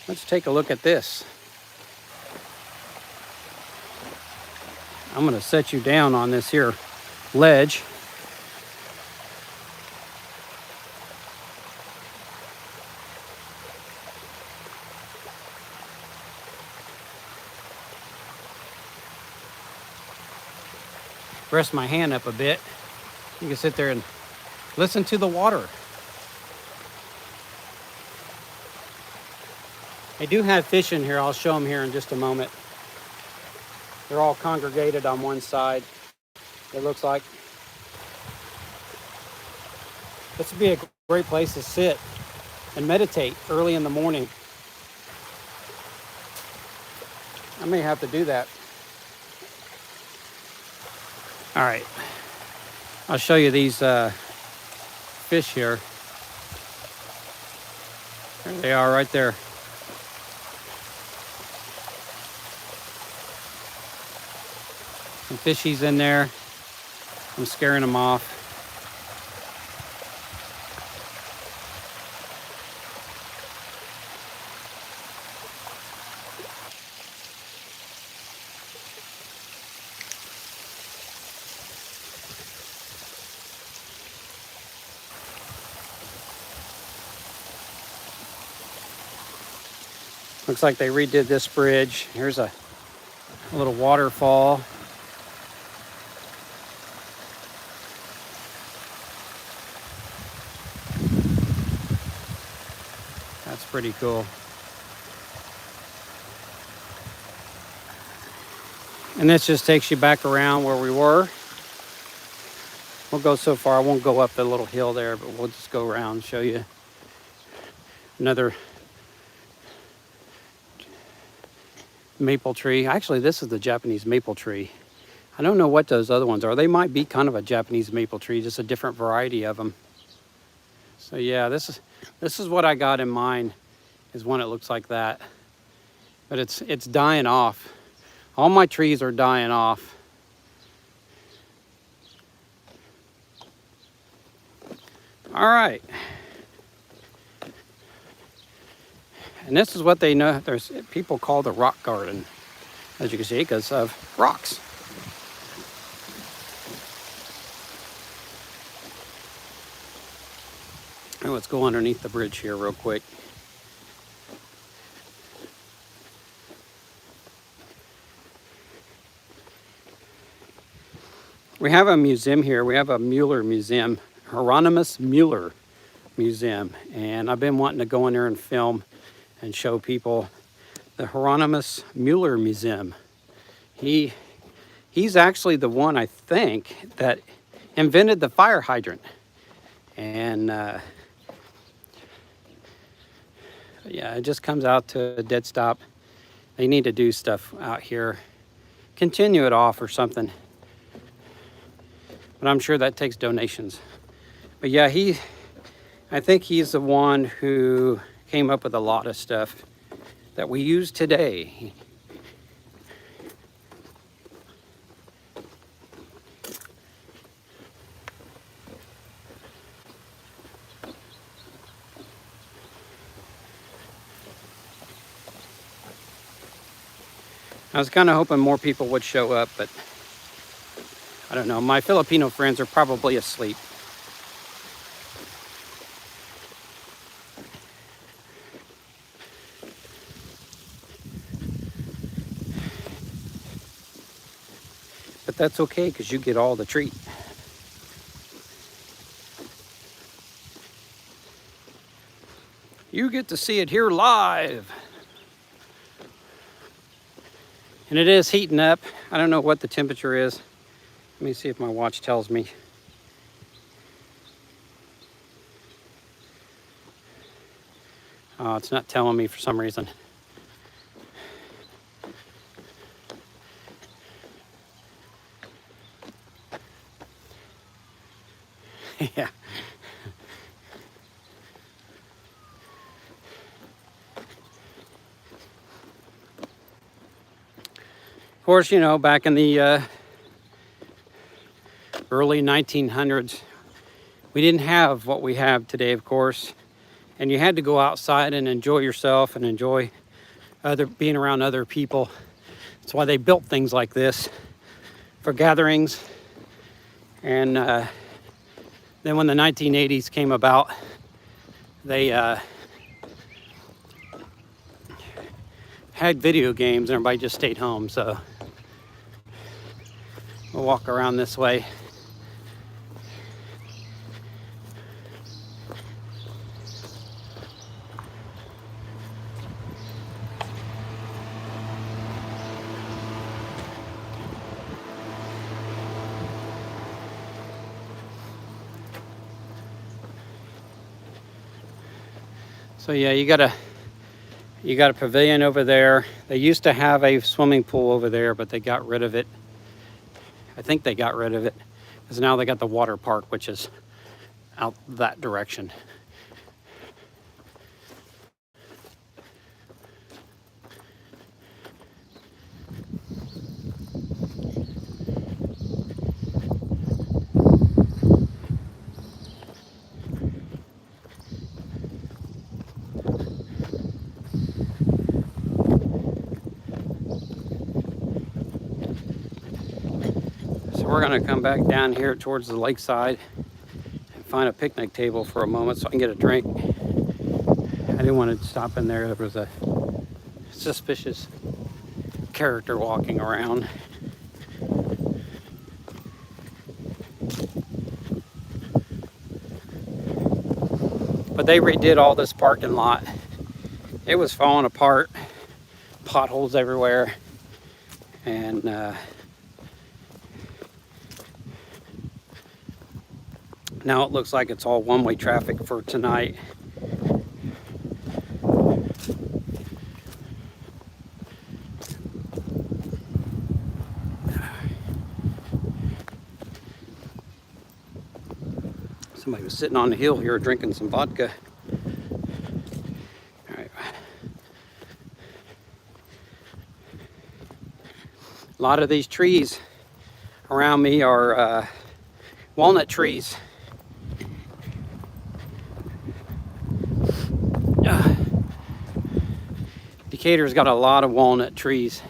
Let's take a look at this. I'm going to set you down on this here ledge. Rest my hand up a bit. You can sit there and listen to the water. They do have fish in here. I'll show them here in just a moment. They're all congregated on one side, it looks like. This would be a great place to sit and meditate early in the morning. I may have to do that. All right, I'll show you these fish here. There they are right there. Some fishies in there. I'm scaring them off. Looks like they redid this bridge. Here's a little waterfall. That's pretty cool. And this just takes you back around where we were. We'll go so far. I won't go up the little hill there, but we'll just go around and show you another maple tree. Actually, this is the Japanese maple tree. I don't know what those other ones are. They might be kind of a Japanese maple tree, just a different variety of them. So yeah, this is what I got in mind, is one that looks like that. But it's dying off. All my trees are dying off. All right. And this is what they know. There's people call the rock garden, as you can see, because of rocks. And let's go underneath the bridge here real quick. We have a museum here. We have a Mueller Museum, Hieronymus Mueller Museum. And I've been wanting to go in there and film and show people the Hieronymus Mueller Museum. He He's actually the one, I think, that invented the fire hydrant. And yeah, it just comes out to a dead stop. They need to do stuff out here, continue it off or something. But I'm sure that takes donations. But yeah, I think he's the one who came up with a lot of stuff that we use today. I was kind of hoping more people would show up, but I don't know. My Filipino friends are probably asleep. But that's okay, because you get all the treat. You get to see it here live. And it is heating up. I don't know what the temperature is. Let me see if my watch tells me. Oh, it's not telling me for some reason. Yeah. Of course, you know, back in the early 1900s, we didn't have what we have today, of course. And you had to go outside and enjoy yourself and enjoy being around other people. That's why they built things like this for gatherings. And then when the 1980s came about, they had video games and everybody just stayed home. So we'll walk around this way. So yeah, you got a pavilion over there. They used to have a swimming pool over there, but they got rid of it. I think they got rid of it because now they got the water park, which is out that direction. We're gonna come back down here towards the lakeside and find a picnic table for a moment so I can get a drink. I didn't want to stop in there. There was a suspicious character walking around. But they redid all this parking lot. It was falling apart, potholes everywhere, and now it looks like it's all one-way traffic for tonight. Somebody was sitting on the hill here drinking some vodka. All right. A lot of these trees around me are walnut trees. Decatur's got a lot of walnut trees.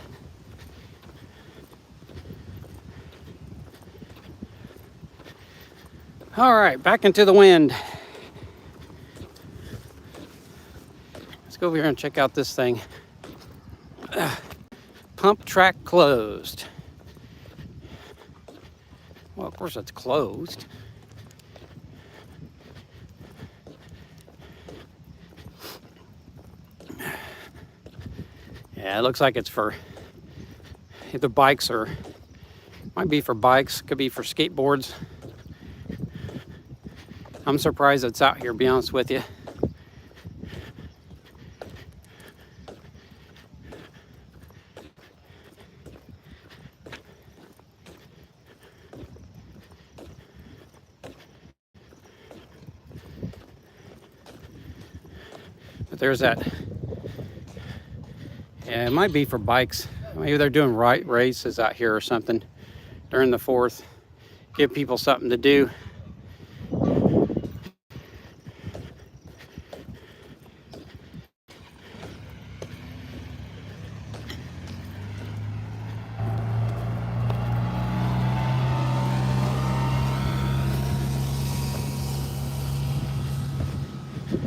All right, back into the wind. Let's go over here and check out this thing. Pump track closed. Well, of course it's closed. Yeah, it looks like it's for the bikes are Might be for bikes, could be for skateboards. I'm surprised it's out here, to be honest with you. But there's that. Yeah, it might be for bikes. Maybe they're doing races out here or something during the 4th. Give people something to do.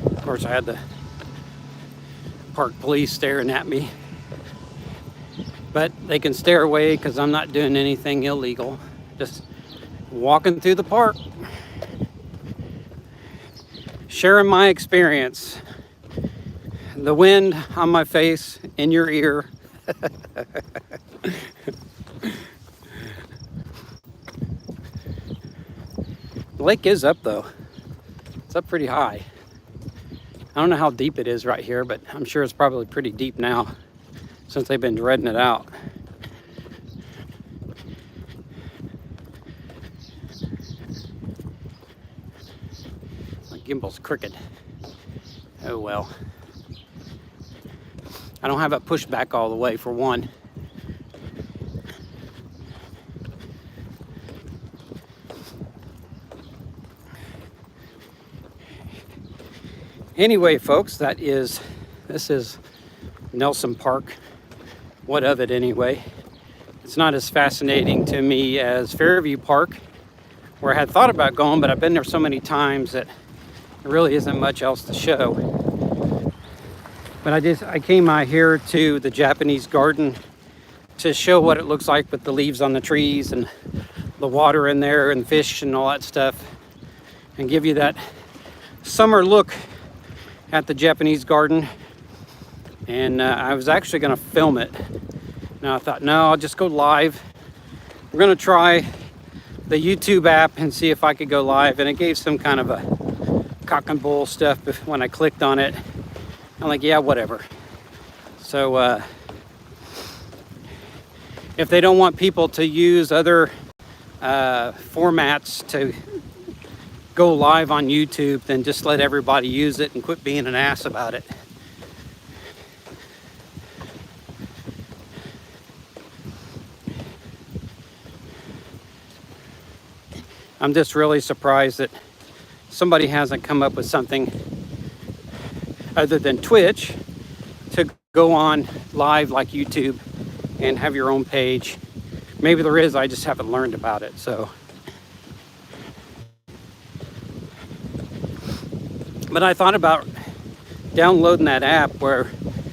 Of course, I had the park police staring at me. But they can stare away because I'm not doing anything illegal. Just walking through the park. Sharing my experience. The wind on my face, in your ear. The lake is up though. It's up pretty high. I don't know how deep it is right here, but I'm sure it's probably pretty deep now since they've been dredging it out. My gimbal's crooked. Oh well. I don't have it pushed back all the way for one. Anyway, folks, this is Nelson Park. What of it anyway? It's not as fascinating to me as Fairview Park, where I had thought about going, but I've been there so many times that there really isn't much else to show. But I came out here to the Japanese garden to show what it looks like with the leaves on the trees and the water in there and fish and all that stuff, and give you that summer look at the Japanese garden. And I was actually going to film it. Now I thought, no, I'll just go live. We're going to try the YouTube app and see if I could go live. And it gave some kind of a cock and bull stuff when I clicked on it. I'm like, yeah, whatever. So if they don't want people to use other formats to go live on YouTube, then just let everybody use it and quit being an ass about it. I'm just really surprised that somebody hasn't come up with something other than Twitch to go on live like YouTube and have your own page. Maybe there is, I just haven't learned about it. So, but I thought about downloading that app where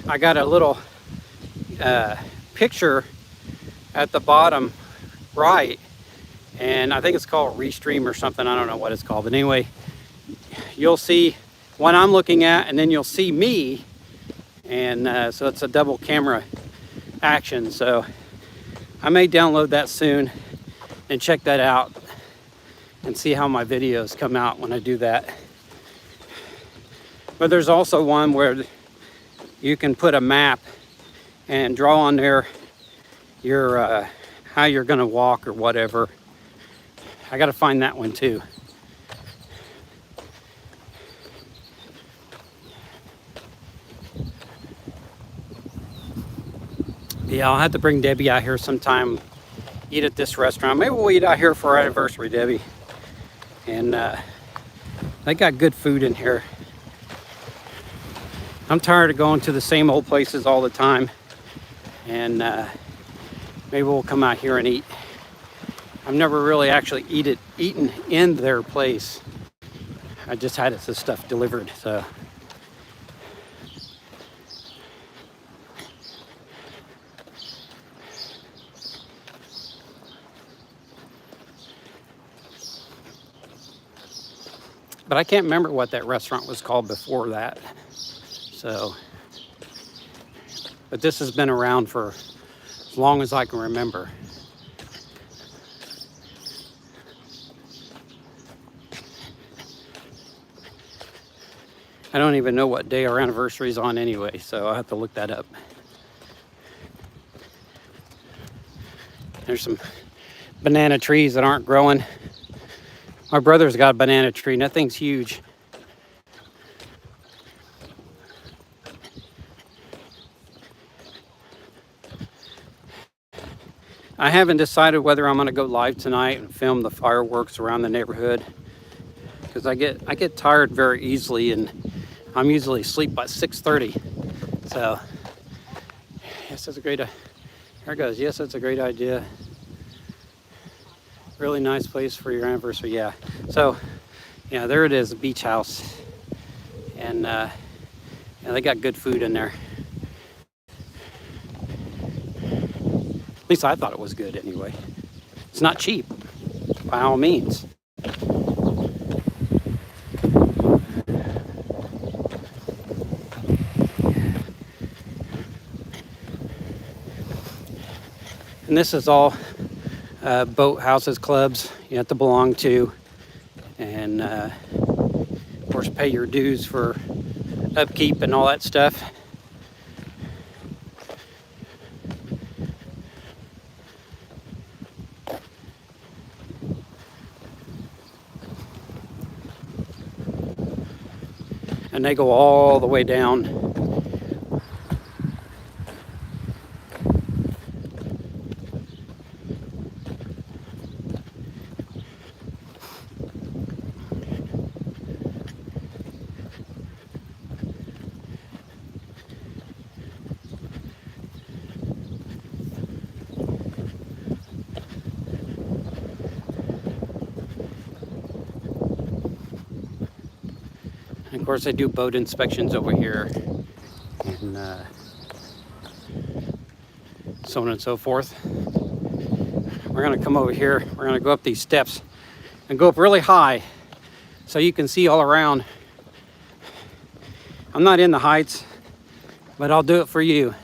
I got a little picture at the bottom right, and I think it's called Restream or something. I don't know what it's called, but anyway, you'll see what I'm looking at, and then you'll see me, and so it's a double camera action. So I may download that soon and check that out and see how my videos come out when I do that. But there's also one where you can put a map and draw on there your how you're gonna walk or whatever. I gotta find that one too. Yeah, I'll have to bring Debbie out here sometime, eat at this restaurant. Maybe we'll eat out here for our anniversary, Debbie. And they got good food in here. I'm tired of going to the same old places all the time. And maybe we'll come out here and eat. I've never really actually eaten in their place. I just had this stuff delivered, so. But I can't remember what that restaurant was called before that. So, but this has been around for as long as I can remember. I don't even know what day our anniversary is on anyway, so I'll have to look that up. There's some banana trees that aren't growing. My brother's got a banana tree, and that thing's huge. I haven't decided whether I'm going to go live tonight and film the fireworks around the neighborhood, because I get tired very easily, and I'm usually asleep by 6:30. So yes, that's a great. There it goes. Yes, that's a great idea. Really nice place for your anniversary. Yeah. So yeah, there it is, the beach house, and yeah, they got good food in there. At least I thought it was good anyway. It's not cheap, by all means. And this is all boat houses, clubs you have to belong to, and of course pay your dues for upkeep and all that stuff. And they go all the way down. And of course, they do boat inspections over here, and so on and so forth. We're gonna come over here. We're gonna go up these steps and go up really high so you can see all around. I'm not in the heights, but I'll do it for you.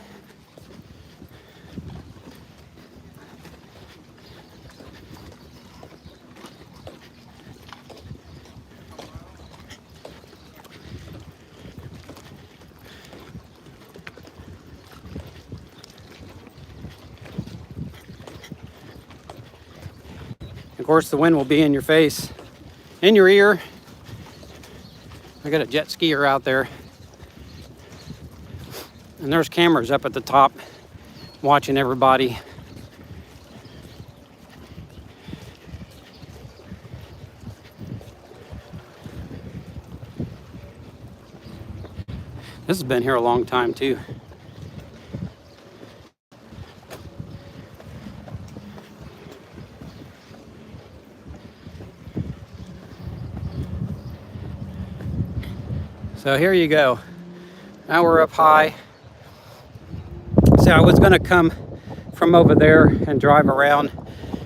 Of course, the wind will be in your face, in your ear. I got a jet skier out there, and there's cameras up at the top watching everybody. This has been here a long time too. So here you go. Now we're up high. So I was gonna come from over there and drive around,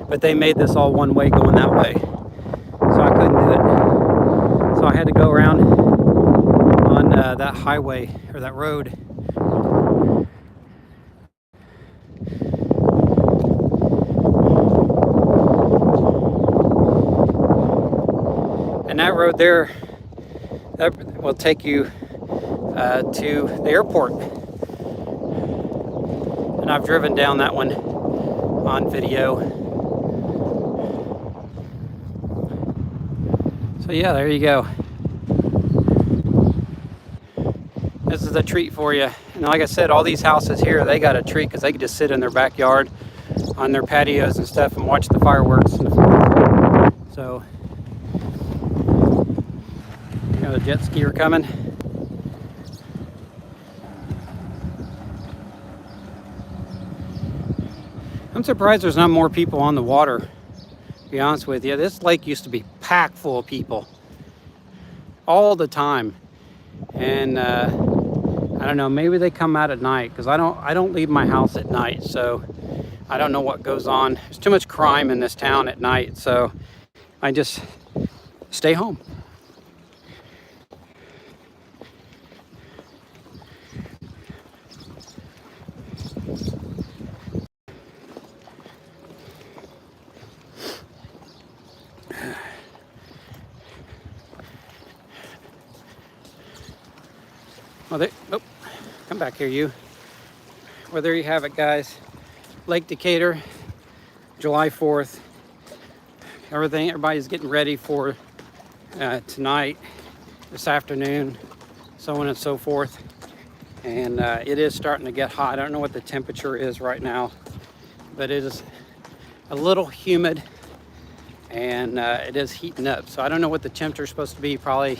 but they made this all one way going that way. So I couldn't do it. So I had to go around on that highway, or that road. And that road there, that will take you to the airport. And I've driven down that one on video. So yeah, there you go. This is a treat for you. And like I said, all these houses here, they got a treat because they can just sit in their backyard on their patios and stuff and watch the fireworks. So, got a jet skier coming. I'm surprised there's not more people on the water, to be honest with you. This lake used to be packed full of people all the time. And I don't know, maybe they come out at night, because I don't leave my house at night, so I don't know what goes on. There's too much crime in this town at night, so I just stay home. back here, you. Well, there you have it, guys. Lake Decatur, July 4th. Everybody's getting ready for tonight, this afternoon, so on and so forth. And it is starting to get hot. I don't know what the temperature is right now, but it is a little humid, and it is heating up. So I don't know what the temperature is supposed to be, probably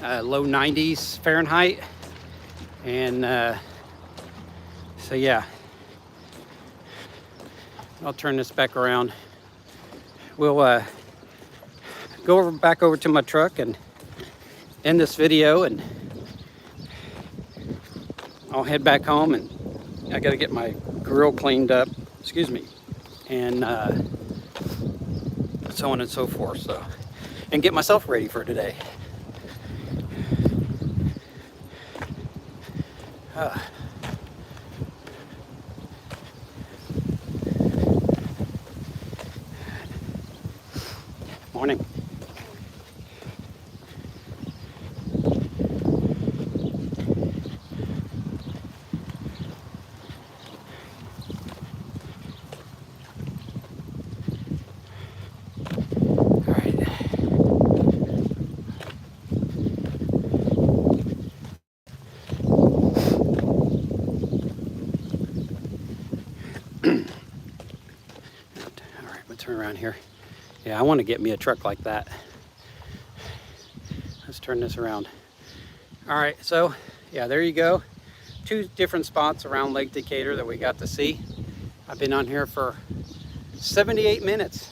low 90s Fahrenheit. And so yeah, I'll turn this back around. We'll go back over to my truck and end this video, and I'll head back home, and I got to get my grill cleaned up, excuse me, and so on and so forth, so, and get myself ready for today. Morning. Turn around here. Yeah, I want to get me a truck like that. Let's turn this around. All right, so yeah, there you go. 2 different spots around Lake Decatur that we got to see. I've been on here for 78 minutes.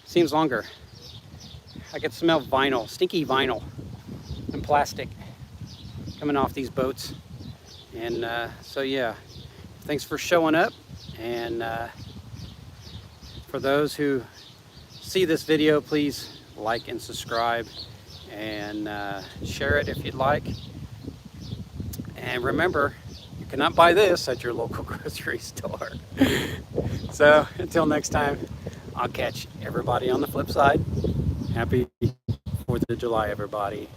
Seems longer. I could smell vinyl, stinky vinyl and plastic coming off these boats. And so yeah, thanks for showing up. And for those who see this video, please like and subscribe, and share it if you'd like. And remember, you cannot buy this at your local grocery store. So until next time, I'll catch everybody on the flip side. Happy 4th of July, everybody.